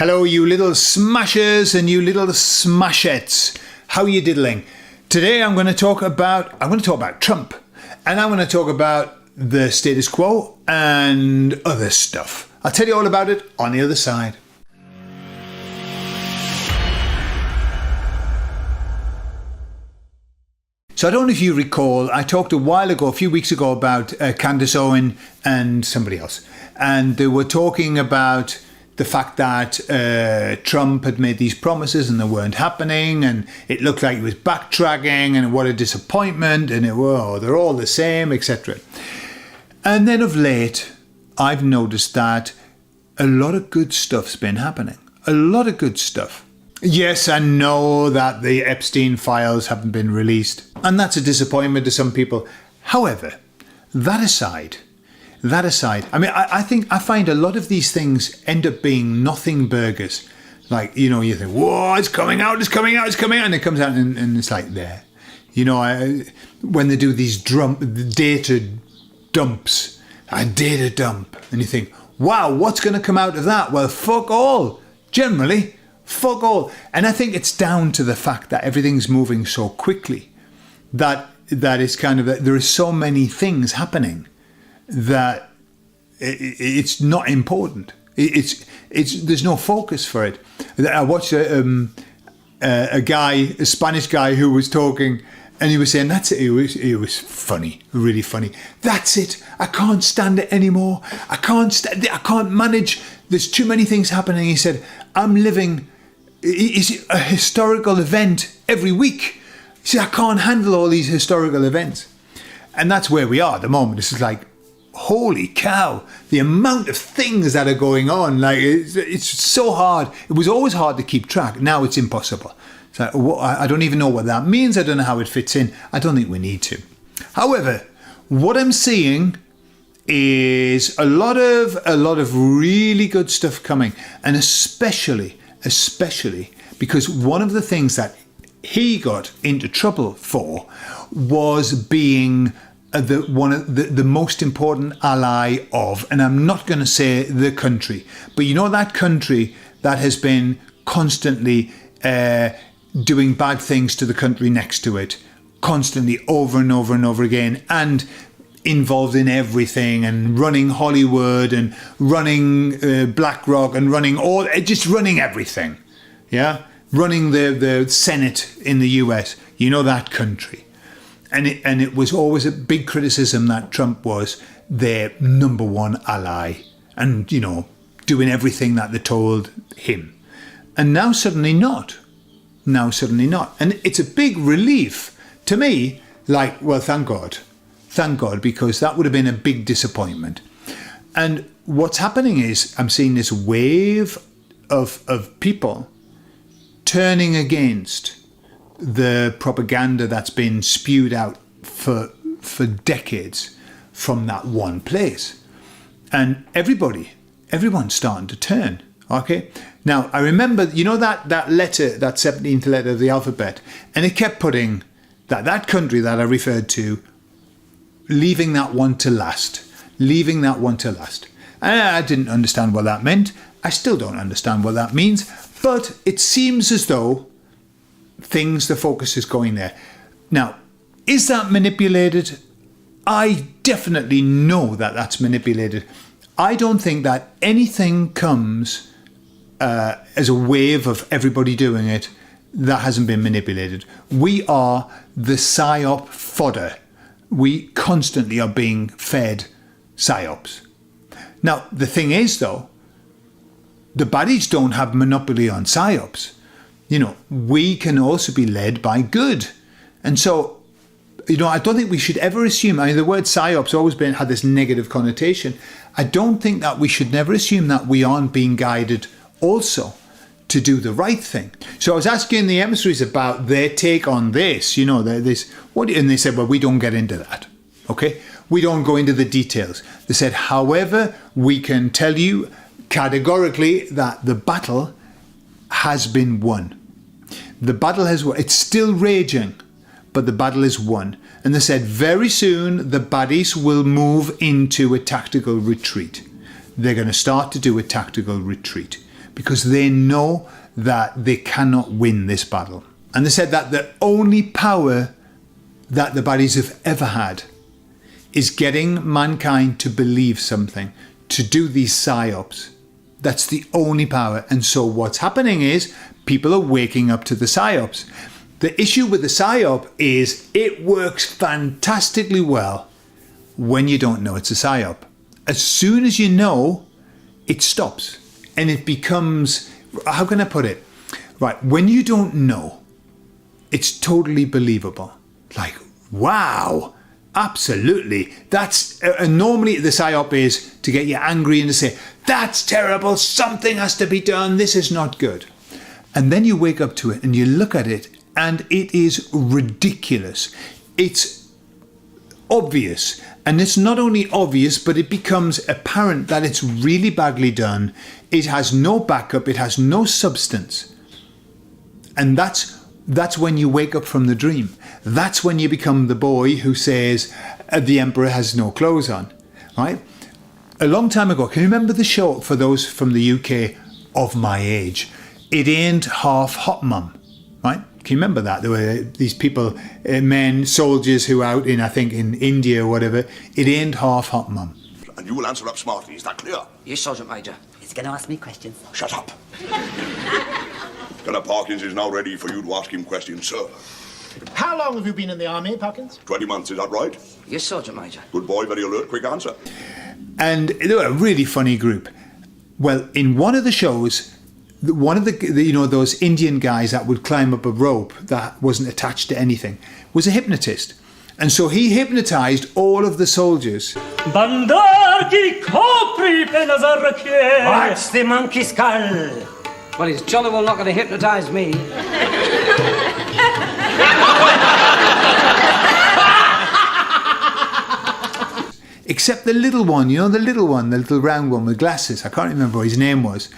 Hello, you little smashers and you little smashettes. How are you diddling? Today I'm going to talk about Trump, and I'm going to talk about the status quo and other stuff. I'll tell you all about it on the other side. So I don't know if you recall, I talked a few weeks ago about Candace Owen and somebody else, and they were talking about the fact that Trump had made these promises and they weren't happening, and it looked like he was backtracking, and what a disappointment, and they're all the same, etc. And then of late, I've noticed that a lot of good stuff's been happening. A lot of good stuff. Yes, I know that the Epstein files haven't been released, and that's a disappointment to some people. However, that aside, I mean, I find a lot of these things end up being nothing burgers. Like, you think, whoa, it's coming out, and it comes out and it's like there. When they do these data dumps, a data dump, and you think, wow, what's going to come out of that? Well, fuck all. Generally, fuck all. And I think it's down to the fact that everything's moving so quickly that is kind of, there are so many things happening that it's not important. There's no focus for it. I watched a Spanish guy who was talking, and he was saying, that's it. It was funny, really funny. That's it. I can't stand it anymore. I can't manage. There's too many things happening. He said, I'm living is a historical event every week. He said, I can't handle all these historical events. And that's where we are at the moment. This is like, holy cow, the amount of things that are going on. Like, it's so hard. It was always hard to keep track. Now it's impossible. So I don't even know what that means. I don't know how it fits in. I don't think we need to. However, what I'm seeing is a lot of really good stuff coming, and especially because one of the things that he got into trouble for was being the most important ally of, and I'm not going to say the country, but that country that has been constantly doing bad things to the country next to it, constantly over and over and over again, and involved in everything, and running Hollywood and running BlackRock and just running everything, running the Senate in the US, that country. And it was always a big criticism that Trump was their number one ally and, doing everything that they told him. And now suddenly not. And it's a big relief to me, like, well, thank God, because that would have been a big disappointment. And what's happening is I'm seeing this wave of people turning against the propaganda that's been spewed out for decades from that one place. And everyone's starting to turn, okay? Now, I remember, that letter, that 17th letter of the alphabet, and it kept putting that country that I referred to, leaving that one to last. And I didn't understand what that meant. I still don't understand what that means, but it seems as though the focus is going there. Now, is that manipulated? I definitely know that that's manipulated. I don't think that anything comes as a wave of everybody doing it that hasn't been manipulated. We are the PSYOP fodder. We constantly are being fed PSYOPs. Now, the thing is, though, the baddies don't have monopoly on PSYOPs. We can also be led by good. And so, I don't think we should ever assume, the word PSYOPs always had this negative connotation. I don't think that we should never assume that we aren't being guided also to do the right thing. So I was asking the emissaries about their take on this, and they said, well, we don't get into that, okay? We don't go into the details. They said, however, we can tell you categorically that the battle has been won. The battle has won. It's still raging, but the battle is won. And they said, very soon, the baddies will move into a tactical retreat. They're going to start to do a tactical retreat. because they know that they cannot win this battle. And they said that the only power that the baddies have ever had is getting mankind to believe something, to do these PSYOPs. That's the only power. And so what's happening is people are waking up to the PSYOPs. The issue with the PSYOP is it works fantastically well when you don't know it's a PSYOP. As soon as you know, it stops and it becomes, how can I put it? Right, when you don't know, it's totally believable. Like, wow, absolutely. That's normally the PSYOP is to get you angry and to say, that's terrible, something has to be done, this is not good. And then you wake up to it and you look at it and it is ridiculous. It's obvious. And it's not only obvious, but it becomes apparent that it's really badly done. It has no backup, it has no substance. And that's when you wake up from the dream. That's when you become the boy who says, the emperor has no clothes on, right? A long time ago, can you remember the show, for those from the UK of my age? It ain't half hot, mum, right? Can you remember that? There were these people, men, soldiers who were out in, I think, in India or whatever. It ain't half hot, mum. And you will answer up smartly, is that clear? Yes, Sergeant Major. He's going to ask me questions. Shut up. Colonel Parkins is now ready for you to ask him questions, sir. How long have you been in the army, Parkins? 20 months, is that right? Yes, Sergeant Major. Good boy, very alert, quick answer. And they were a really funny group. Well, in one of the shows, one of the you know, those Indian guys that would climb up a rope that wasn't attached to anything was a hypnotist. And so he hypnotized all of the soldiers. Bandar ki khopri pe nazar rakhiye. Watch the monkey skull. Well, he's jolly well not going to hypnotise me. Except the little one, you know, the little one, the little round one with glasses. I can't remember what his name was.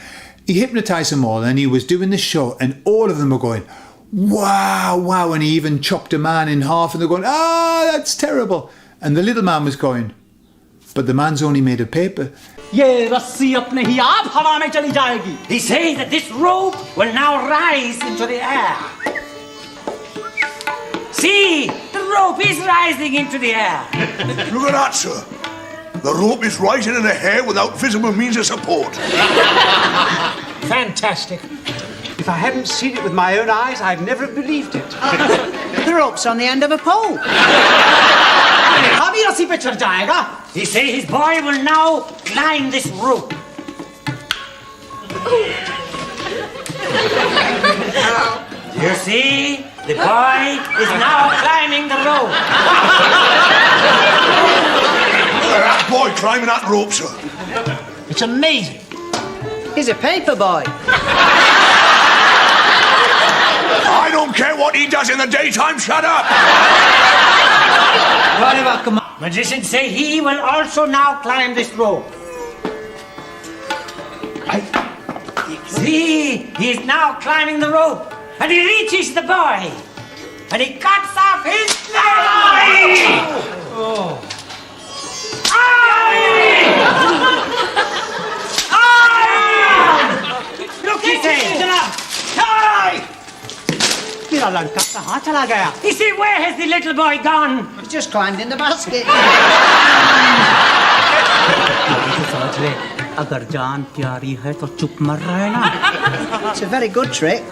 He hypnotised them all and he was doing this show and all of them were going, wow, wow. And he even chopped a man in half and they're going, that's terrible. And the little man was going, but the man's only made of paper. Ye rassi apne hi aap hawa mein chali jayegi. He says that this rope will now rise into the air. See, the rope is rising into the air. Look at that, sir. The rope is rising in the air without visible means of support. Fantastic. If I hadn't seen it with my own eyes, I'd never have believed it. The rope's on the end of a pole. Abhi rassi pe chad jayega. He says his boy will now climb this rope. You see, the boy is now climbing the rope. Look at that boy climbing that rope, sir. It's amazing. He's a paper boy. I don't care what he does in the daytime, shut up! Whatever, come on. Magicians say he will also now climb this rope. See, he is now climbing the rope. And he reaches the boy. And he cuts off his leg. Oh. Look, he says. Mera ladka kahan chala gaya? You see, where has the little boy gone? He's just climbed in the basket. अगर जान प्यारी है तो चुप मर रहना. It's a very good trick.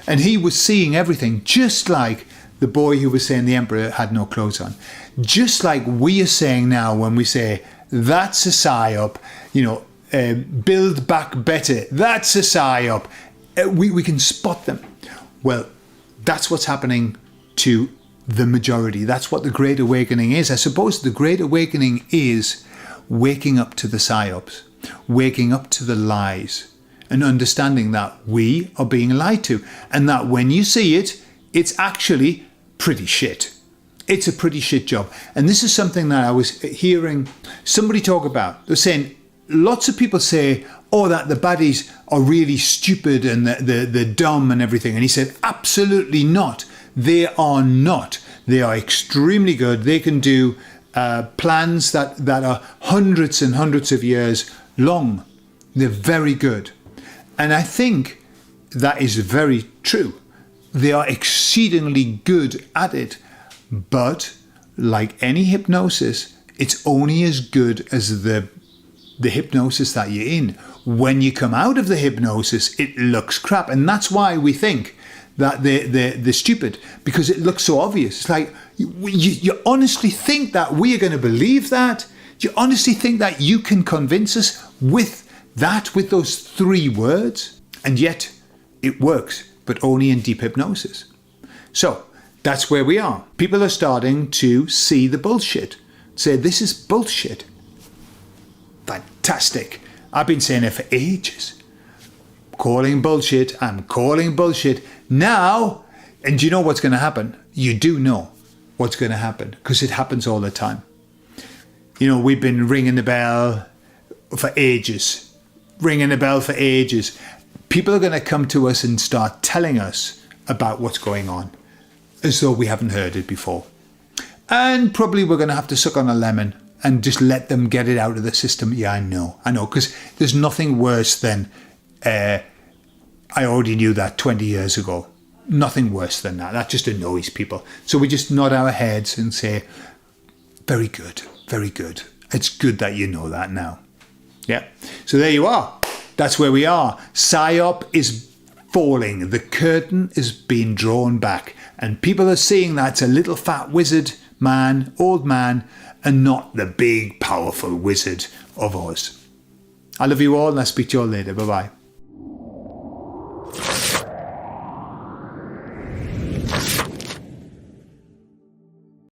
And he was seeing everything, just like the boy who was saying the emperor had no clothes on. Just like we are saying now when we say, that's a PSYOP, you know, build back better, that's a PSYOP. We can spot them. Well, that's what's happening to the majority. That's what the Great Awakening is. I suppose the Great Awakening is waking up to the PSYOPs, waking up to the lies, and understanding that we are being lied to, and that when you see it, it's actually pretty shit. It's a pretty shit job. And this is something that I was hearing somebody talk about. They're saying, lots of people say, oh, that the baddies are really stupid and they're dumb and everything. And he said, absolutely not. They are not. They are extremely good. They can do plans that are hundreds and hundreds of years long. They're very good. And I think that is very true. They are exceedingly good at it. But like any hypnosis, it's only as good as the hypnosis that you're in. When you come out of the hypnosis, it looks crap. And that's why we think that they're stupid, because it looks so obvious. It's like, you honestly think that we are going to believe that? Do you honestly think that you can convince us with those 3 words? And yet it works, but only in deep hypnosis. So that's where we are. People are starting to see the bullshit. Say, this is bullshit. Fantastic. I've been saying it for ages. Calling bullshit. I'm calling bullshit. Now, and do you know what's going to happen? You do know what's going to happen, because it happens all the time. You know, we've been ringing the bell for ages. Ringing the bell for ages. People are going to come to us and start telling us about what's going on, as though we haven't heard it before. And probably we're going to have to suck on a lemon and just let them get it out of the system. Yeah, I know, because there's nothing worse than, I already knew that 20 years ago. Nothing worse than that. That just annoys people. So we just nod our heads and say, very good, very good. It's good that you know that now. Yeah. So there you are. That's where we are. PSYOP is falling. The curtain is being drawn back. And people are seeing that it's a little fat wizard man, old man, and not the big, powerful wizard of Oz. I love you all, and I'll speak to you all later. Bye-bye.